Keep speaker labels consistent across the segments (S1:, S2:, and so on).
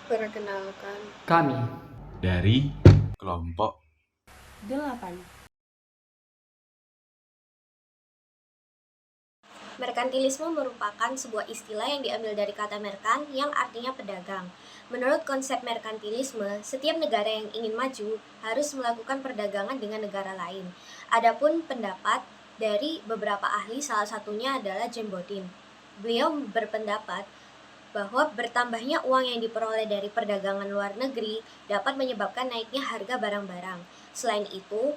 S1: Perkenalkan,
S2: Kami.
S3: Dari kelompok
S4: 8.
S5: Merkantilisme merupakan sebuah istilah yang diambil dari kata merkan yang artinya pedagang. Menurut konsep merkantilisme, setiap negara yang ingin maju harus melakukan perdagangan dengan negara lain. Adapun pendapat dari beberapa ahli, salah satunya adalah James Bodin. Beliau berpendapat bahwa bertambahnya uang yang diperoleh dari perdagangan luar negeri dapat menyebabkan naiknya harga barang-barang. Selain itu,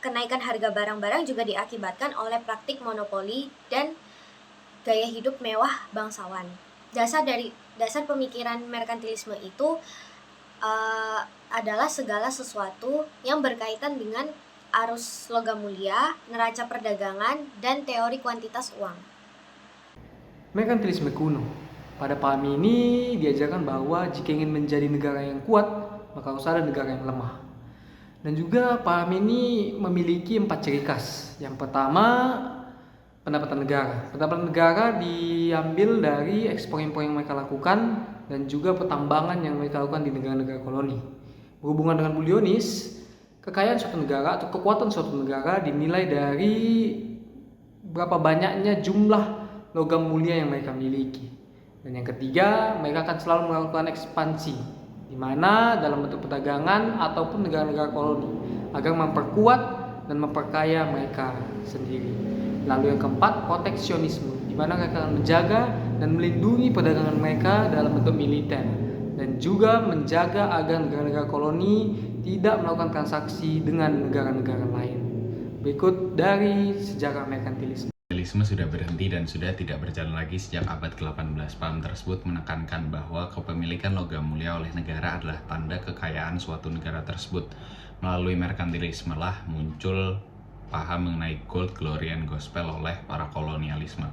S5: kenaikan harga barang-barang juga diakibatkan oleh praktik monopoli dan gaya hidup mewah bangsawan. Dasar pemikiran merkantilisme itu adalah segala sesuatu yang berkaitan dengan arus logam mulia, neraca perdagangan, dan teori kuantitas uang.
S2: Merkantilisme kuno. Pada paham ini diajarkan bahwa jika ingin menjadi negara yang kuat, maka harus ada negara yang lemah. Dan juga paham ini memiliki 4 ciri khas. Yang pertama, pendapatan negara. Pendapatan negara diambil dari ekspor-impor yang mereka lakukan dan juga pertambangan yang mereka lakukan di negara-negara koloni. Berhubungan dengan Bulionis, kekayaan suatu negara atau kekuatan suatu negara dinilai dari berapa banyaknya jumlah logam mulia yang mereka miliki. Dan yang ketiga, mereka akan selalu melakukan ekspansi, di mana dalam bentuk perdagangan ataupun negara-negara koloni, agar memperkuat dan memperkaya mereka sendiri. Lalu yang keempat, proteksionisme, di mana mereka akan menjaga dan melindungi perdagangan mereka dalam bentuk militer, dan juga menjaga agar negara-negara koloni tidak melakukan transaksi dengan negara-negara lain. Berikut dari sejarah merkantilisme.
S3: Merkantilisme sudah berhenti dan sudah tidak berjalan lagi sejak abad ke-18. Paham tersebut menekankan bahwa kepemilikan logam mulia oleh negara adalah tanda kekayaan suatu negara tersebut. Melalui merkantilisme lah muncul paham mengenai gold, glory, and gospel oleh para kolonialisme.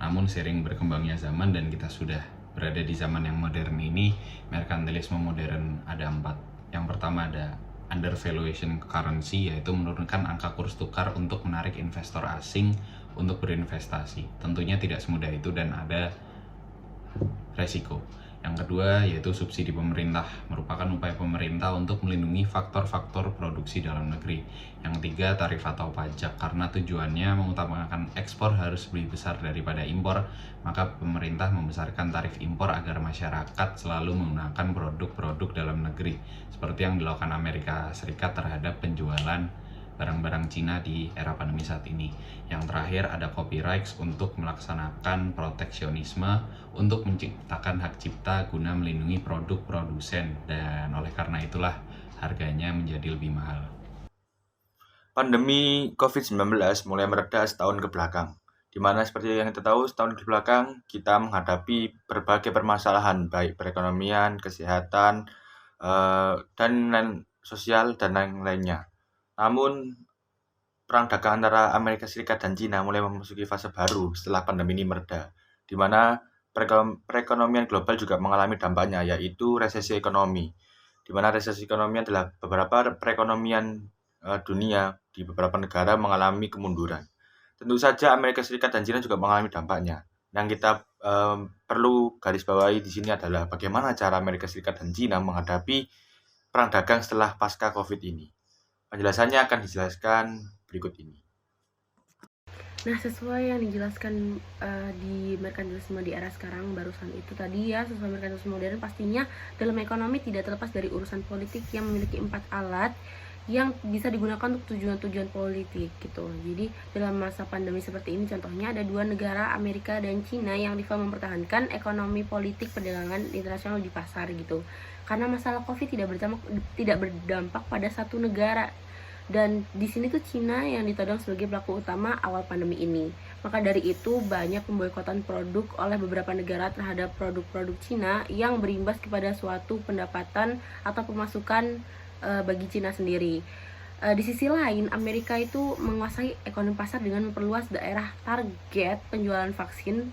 S3: Namun seiring berkembangnya zaman dan kita sudah berada di zaman yang modern ini, merkantilisme modern ada 4. Yang pertama ada undervaluation currency, yaitu menurunkan angka kurs tukar untuk menarik investor asing untuk berinvestasi. Tentunya tidak semudah itu dan ada resiko. Yang kedua yaitu subsidi pemerintah, merupakan upaya pemerintah untuk melindungi faktor-faktor produksi dalam negeri. Yang ketiga, tarif atau pajak, karena tujuannya mengutamakan ekspor harus lebih besar daripada impor, maka pemerintah membesarkan tarif impor agar masyarakat selalu menggunakan produk-produk dalam negeri, seperti yang dilakukan Amerika Serikat terhadap penjualan barang-barang Cina di era pandemi saat ini. Yang terakhir ada copyright untuk melaksanakan proteksionisme untuk menciptakan hak cipta guna melindungi produk produsen, dan oleh karena itulah harganya menjadi lebih mahal.
S6: Pandemi COVID-19 mulai mereda setahun ke belakang, di mana seperti yang kita tahu setahun ke belakang kita menghadapi berbagai permasalahan baik perekonomian, kesehatan, dan sosial dan lain-lainnya. Namun, perang dagang antara Amerika Serikat dan Cina mulai memasuki fase baru setelah pandemi ini mereda, di mana perekonomian global juga mengalami dampaknya, yaitu resesi ekonomi, di mana resesi ekonomi adalah beberapa perekonomian dunia di beberapa negara mengalami kemunduran. Tentu saja Amerika Serikat dan Cina juga mengalami dampaknya. Yang kita perlu garis bawahi di sini adalah bagaimana cara Amerika Serikat dan Cina menghadapi perang dagang setelah pasca COVID ini. Penjelasannya akan dijelaskan berikut ini.
S4: Nah, sesuai yang dijelaskan di merkantilisme di era sekarang barusan itu tadi ya, sesuai merkantilisme modern, pastinya dalam ekonomi tidak terlepas dari urusan politik yang memiliki 4 alat yang bisa digunakan untuk tujuan-tujuan politik gitu. Jadi dalam masa pandemi seperti ini contohnya ada 2 negara, Amerika dan Cina, yang rival mempertahankan ekonomi politik perdagangan internasional di pasar gitu. Karena masalah Covid tidak berdampak pada satu negara. Dan di sini tuh Cina yang ditodong sebagai pelaku utama awal pandemi ini. Maka dari itu banyak pemboikotan produk oleh beberapa negara terhadap produk-produk Cina yang berimbas kepada suatu pendapatan atau pemasukan bagi Cina sendiri. Di sisi lain, Amerika itu menguasai ekonomi pasar dengan memperluas daerah target penjualan vaksin,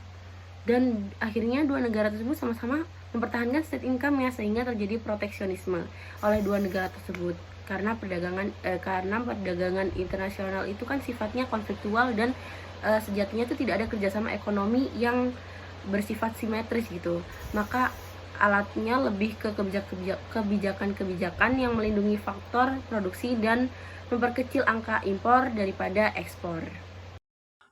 S4: dan akhirnya 2 negara tersebut sama-sama mempertahankan state income-nya, sehingga terjadi proteksionisme oleh 2 negara tersebut. Karena perdagangan internasional itu kan sifatnya konfliktual dan sejatinya itu tidak ada kerjasama ekonomi yang bersifat simetris gitu. Maka alatnya lebih ke kebijakan-kebijakan yang melindungi faktor produksi dan memperkecil angka impor daripada ekspor.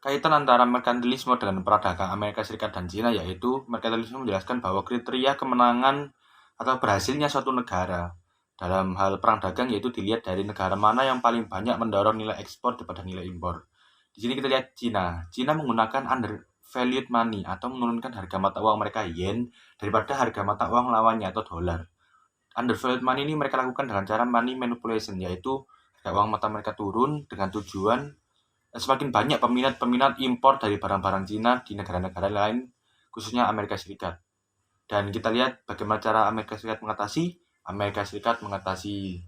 S6: Kaitan antara merkantilisme dengan perdagangan Amerika Serikat dan Cina yaitu merkantilisme menjelaskan bahwa kriteria kemenangan atau berhasilnya suatu negara dalam hal perang dagang yaitu dilihat dari negara mana yang paling banyak mendorong nilai ekspor daripada nilai impor. Di sini kita lihat Cina. Cina menggunakan undervalued money atau menurunkan harga mata uang mereka yen daripada harga mata uang lawannya atau dolar. Undervalued money ini mereka lakukan dengan cara money manipulation, yaitu harga uang mata mereka turun dengan tujuan semakin banyak peminat impor dari barang-barang Cina di negara-negara lain, khususnya Amerika Serikat. Dan kita lihat bagaimana cara Amerika Serikat mengatasi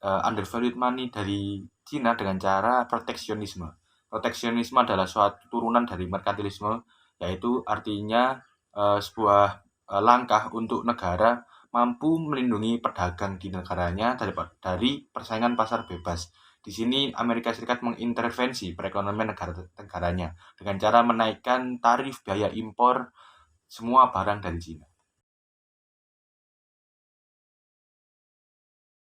S6: undervalued money dari Cina dengan cara proteksionisme. Proteksionisme adalah suatu turunan dari merkantilisme, yaitu artinya sebuah langkah untuk negara mampu melindungi pedagang di negaranya dari persaingan pasar bebas. Di sini Amerika Serikat mengintervensi perekonomian negaranya dengan cara menaikkan tarif biaya impor semua barang dari Cina.